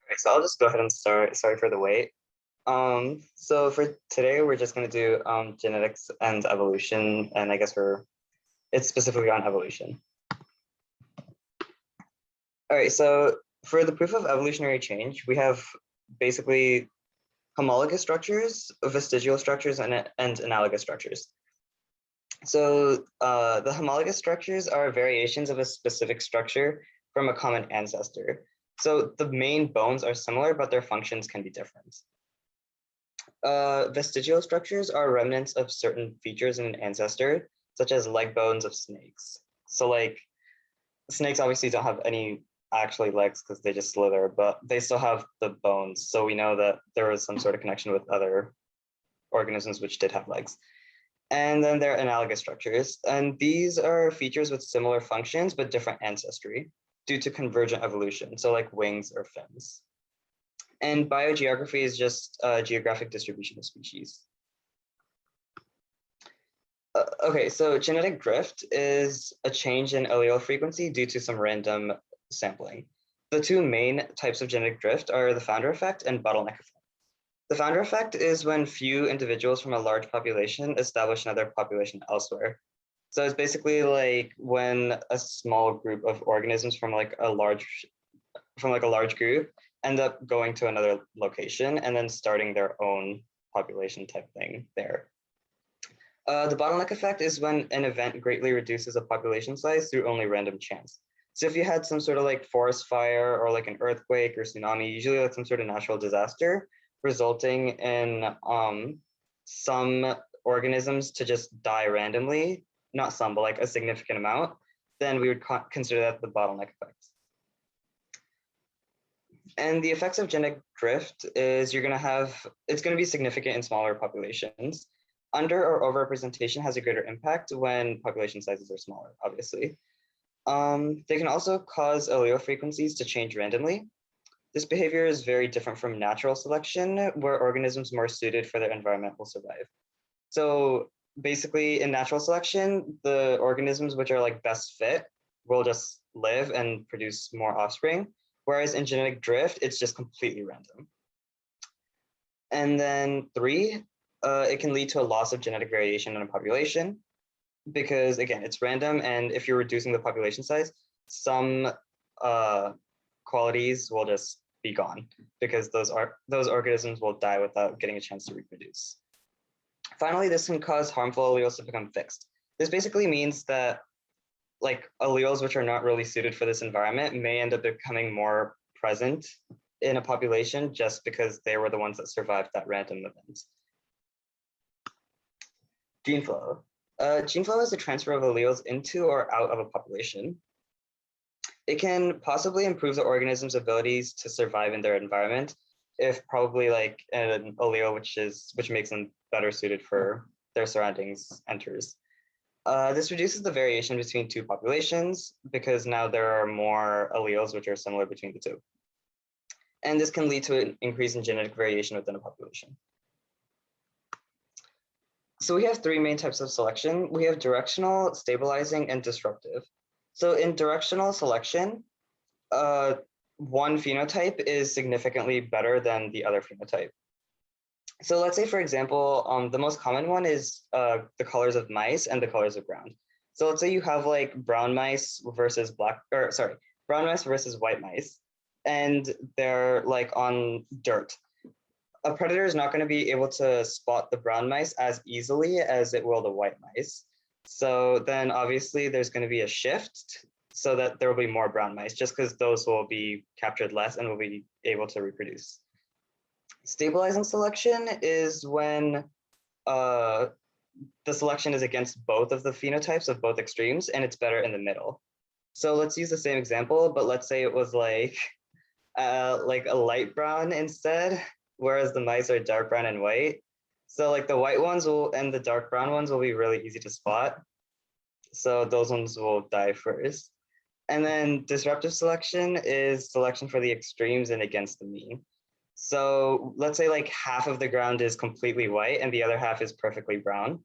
Okay, so I'll just go ahead and start. Sorry for the wait. So for today, we're just going to do genetics and evolution, and I guess it's specifically on evolution. All right, so for the proof of evolutionary change, we have basically homologous structures, vestigial structures, and analogous structures. So the homologous structures are variations of a specific structure from a common ancestor. So the main bones are similar, but their functions can be different. Vestigial structures are remnants of certain features in an ancestor, such as leg bones of snakes. So like snakes obviously don't have any actually legs because they just slither, but they still have the bones. So we know that there was some sort of connection with other organisms which did have legs. And then there are analogous structures. And these are features with similar functions, but different ancestry due to convergent evolution. So like wings or fins. And biogeography is just a geographic distribution of species. Okay, so genetic drift is a change in allele frequency due to some random sampling. The two main types of genetic drift are the founder effect and bottleneck effect. The founder effect is when few individuals from a large population establish another population elsewhere. So it's basically like when a small group of organisms from a large group end up going to another location and then starting their own population type thing there. The bottleneck effect is when an event greatly reduces a population size through only random chance. So if you had some sort of like forest fire or like an earthquake or tsunami, usually like some sort of natural disaster, resulting in some organisms to just die randomly, not some, but like a significant amount, then we would consider that the bottleneck effect. And the effects of genetic drift is it's going to be significant in smaller populations. Under or overrepresentation has a greater impact when population sizes are smaller, obviously. They can also cause allele frequencies to change randomly. This behavior is very different from natural selection, where organisms more suited for their environment will survive. So basically in natural selection, the organisms which are like best fit will just live and produce more offspring. Whereas in genetic drift, it's just completely random. And then 3, it can lead to a loss of genetic variation in a population because again, it's random. And if you're reducing the population size, some qualities will just be gone because those organisms will die without getting a chance to reproduce. Finally, this can cause harmful alleles to become fixed. This basically means that like alleles which are not really suited for this environment may end up becoming more present in a population just because they were the ones that survived that random event. Gene flow. Gene flow is the transfer of alleles into or out of a population. It can possibly improve the organism's abilities to survive in their environment if probably like an allele which makes them better suited for their surroundings enters. This reduces the variation between two populations because now there are more alleles which are similar between the two. And this can lead to an increase in genetic variation within a population. So we have 3 main types of selection. We have directional, stabilizing, and disruptive. So in directional selection, one phenotype is significantly better than the other phenotype. So let's say, for example, the most common one is the colors of mice and the colors of ground. So let's say you have like brown mice versus brown mice versus white mice, and they're like on dirt. A predator is not going to be able to spot the brown mice as easily as it will the white mice. So then obviously there's going to be a shift so that there will be more brown mice just because those will be captured less and will be able to reproduce. Stabilizing selection is when the selection is against both of the phenotypes of both extremes and it's better in the middle. So let's use the same example, but let's say it was like a light brown instead, whereas the mice are dark brown and white. So like the white ones and the dark brown ones will be really easy to spot. So those ones will die first. And then disruptive selection is selection for the extremes and against the mean. So let's say like half of the ground is completely white and the other half is perfectly brown.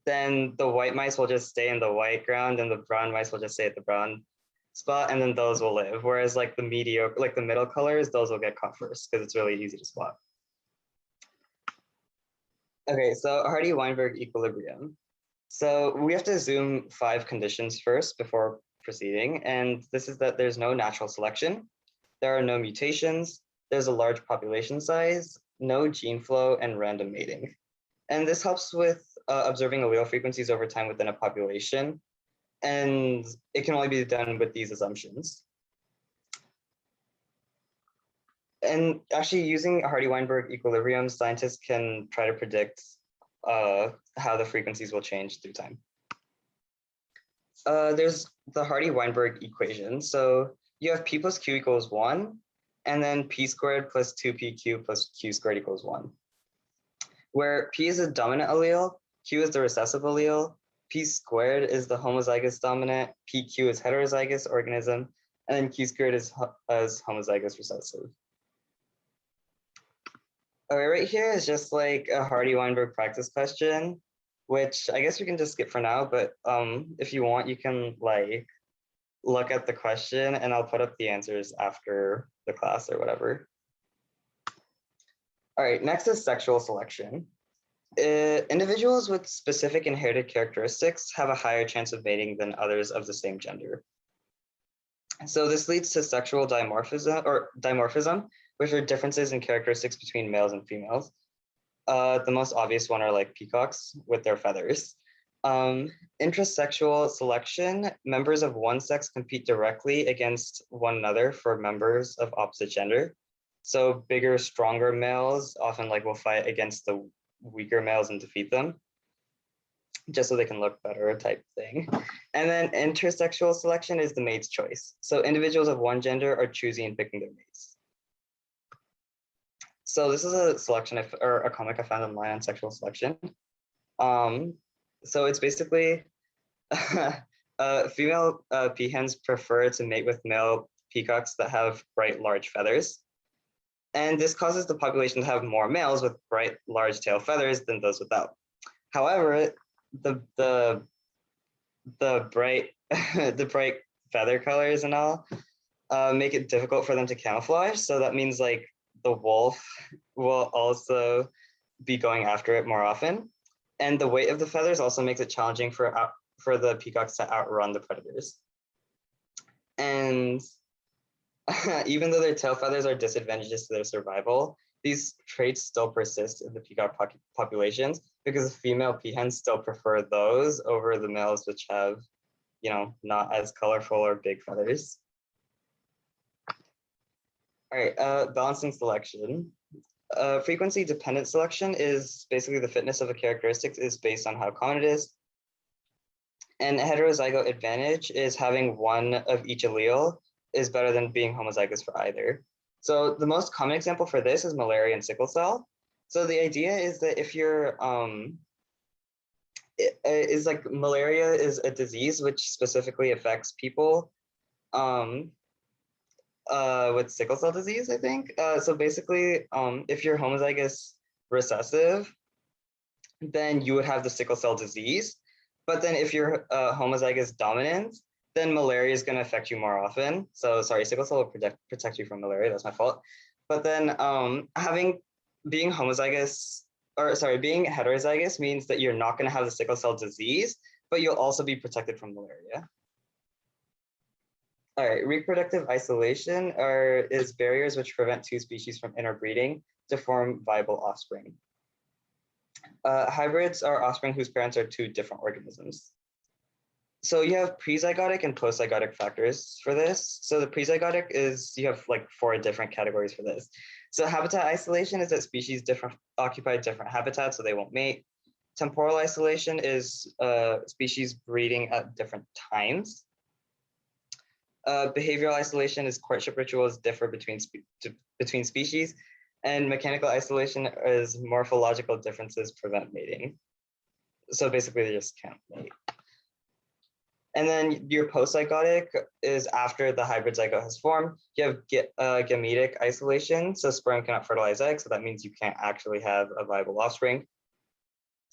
Then the white mice will just stay in the white ground and the brown mice will just stay at the brown. spot, and then those will live. Whereas like the mediocre, like the middle colors, those will get caught first because it's really easy to spot. Okay, so Hardy Weinberg equilibrium. So we have to assume 5 conditions first before proceeding, and this is that there's no natural selection, there are no mutations, there's a large population size, no gene flow, and random mating. And this helps with observing allele frequencies over time within a population, and it can only be done with these assumptions. And actually, using Hardy-Weinberg equilibrium, scientists can try to predict how the frequencies will change through time. There's the Hardy-Weinberg equation. So you have p plus q equals 1, and then p squared plus 2pq plus q squared equals 1, where p is the dominant allele, q is the recessive allele, p squared is the homozygous dominant, pq is heterozygous organism, and then q squared is homozygous recessive. Okay, right here is just like a Hardy-Weinberg practice question, which I guess we can just skip for now, but if you want, you can like look at the question and I'll put up the answers after the class or whatever. All right, next is sexual selection. Individuals with specific inherited characteristics have a higher chance of mating than others of the same gender. So this leads to sexual dimorphism, which are differences in characteristics between males and females. The most obvious one are like peacocks with their feathers. Intrasexual selection, members of one sex compete directly against one another for members of opposite gender. So bigger, stronger males often like will fight against the weaker males and defeat them, just so they can look better type thing. And then intersexual selection is the mate's choice. So individuals of one gender are choosing and picking their mates. So this is a selection or a comic I found online on sexual selection. So it's basically female peahens prefer to mate with male peacocks that have bright, large feathers. And this causes the population to have more males with bright, large tail feathers than those without. However, the bright the bright feather colors and all make it difficult for them to camouflage. So that means like the wolf will also be going after it more often. And the weight of the feathers also makes it challenging for the peacocks to outrun the predators. And even though their tail feathers are disadvantageous to their survival, these traits still persist in the peacock populations because the female peahens still prefer those over the males, which have, you know, not as colorful or big feathers. All right, balancing selection. Frequency dependent selection is basically the fitness of a characteristic is based on how common it is. And heterozygote advantage is having one of each allele is better than being homozygous for either. So the most common example for this is malaria and sickle cell. So the idea is that if you're, is like malaria is a disease which specifically affects people with sickle cell disease, I think. So basically, if you're homozygous recessive, then you would have the sickle cell disease. But then if you're homozygous dominant, then malaria is going to affect you more often. So sorry, sickle cell will protect you from malaria. That's my fault. But then being heterozygous means that you're not going to have the sickle cell disease, but you'll also be protected from malaria. All right, reproductive isolation is barriers which prevent two species from interbreeding to form viable offspring. Hybrids are offspring whose parents are two different organisms. So you have prezygotic and postzygotic factors for this. So the prezygotic is, you have like 4 different categories for this. So habitat isolation is that species occupy different habitats so they won't mate. Temporal isolation is species breeding at different times. Behavioral isolation is courtship rituals differ between species, and mechanical isolation is morphological differences prevent mating. So basically they just can't mate. And then your postzygotic is after the hybrid zygote has formed. You have gametic isolation, so sperm cannot fertilize eggs, so that means you can't actually have a viable offspring.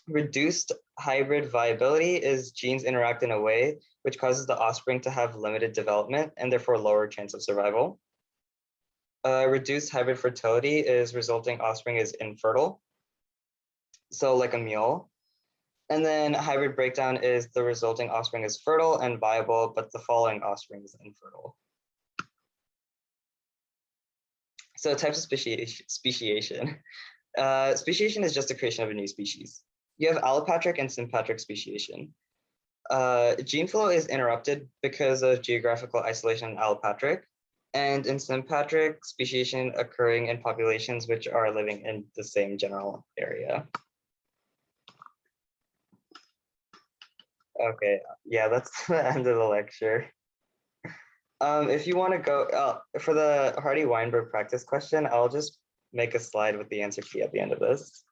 Reduced hybrid viability is genes interact in a way which causes the offspring to have limited development and therefore lower chance of survival. Reduced hybrid fertility is resulting offspring is infertile, so like a mule. And then hybrid breakdown is the resulting offspring is fertile and viable, but the following offspring is infertile. So types of speciation. Speciation is just the creation of a new species. You have allopatric and sympatric speciation. Gene flow is interrupted because of geographical isolation in allopatric, and in sympatric speciation occurring in populations which are living in the same general area. Okay, yeah, that's the end of the lecture. If you want to go for the Hardy Weinberg practice question, I'll just make a slide with the answer key at the end of this.